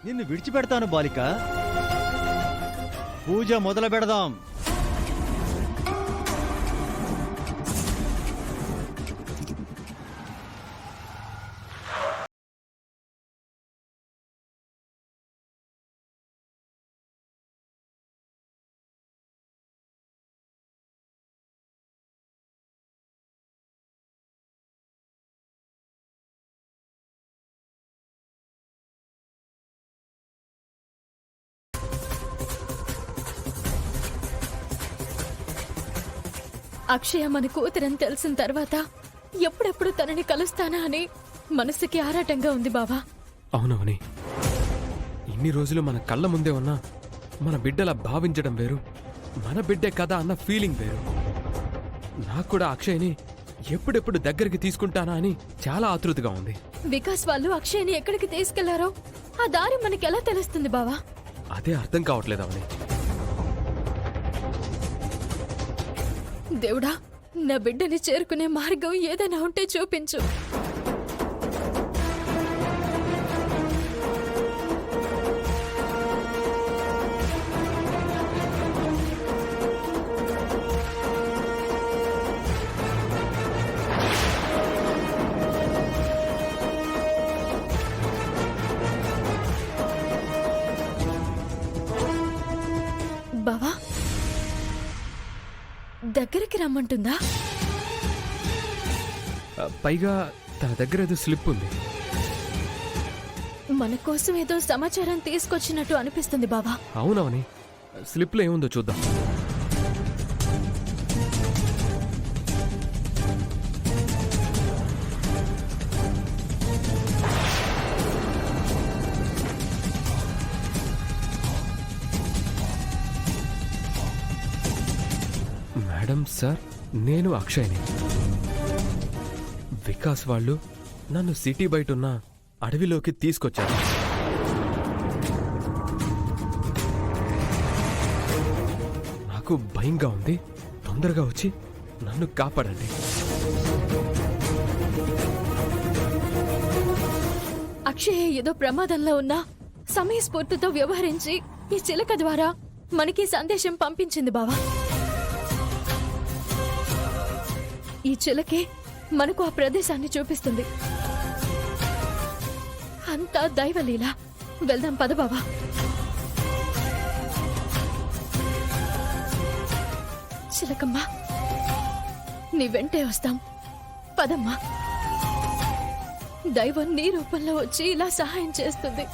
నిన్ను విడిచిపెడతాను బాలిక. పూజ మొదలు పెడదాం. అక్షయ మన కూతురని తెలిసిన తర్వాత ఎప్పుడెప్పుడు తనని కలుస్తానా అని మనసుకి ఆరాటంగా ఉంది బావా. అవునవని, ఇన్ని రోజులు మన కళ్ళ ముందే ఉన్నా మన బిడ్డలా భావించడం వేరు, మన బిడ్డే కదా అన్న ఫీలింగ్ వేరు. నాకు కూడా అక్షయ్ని ఎప్పుడెప్పుడు దగ్గరికి తీసుకుంటానా అని చాలా ఆతృతగా ఉంది. వికాస్ వాళ్ళు అక్షయ్ని ఎక్కడికి తీసుకెళ్లారో ఆ దారి మనకెలా తెలుస్తుంది బావా? అదే అర్థం కావట్లేదు అవని. దేవుడా, నా బిడ్డని చేరుకునే మార్గం ఏదైనా ఉంటే చూపించు. బావా, దగ్గరికి రమ్మంటుందా? పైగా తన దగ్గర ఏదో స్లిప్ ఉంది. మన కోసం ఏదో సమాచారం తీసుకొచ్చినట్టు అనిపిస్తుంది బావా. అవునవని, స్లిప్లో ఏముందో చూద్దాం. మేడం సార్, నేను అక్షయ్ని. వికాస్ వాళ్ళు నన్ను సిటీ బయటున్న అడవిలోకి తీసుకొచ్చారు. నాకు భయంగా ఉంది. తొందరగా వచ్చి నన్ను కాపాడండి. అక్షయ ఏదో ప్రమాదంలో ఉన్నా సమయస్ఫూర్తితో వ్యవహరించి ఈ చిలక ద్వారా మనకి సందేశం పంపించింది బావా. ఈ చిలకే మనకు ఆ ప్రదేశాన్ని చూపిస్తుంది. అంతా దైవలీల. వెళ్దాం పద బావా. చిలకమ్మా, నీ వెంటే వస్తాం. పదమ్మా. దైవం నీ రూపంలో వచ్చి ఇలా సహాయం చేస్తుంది.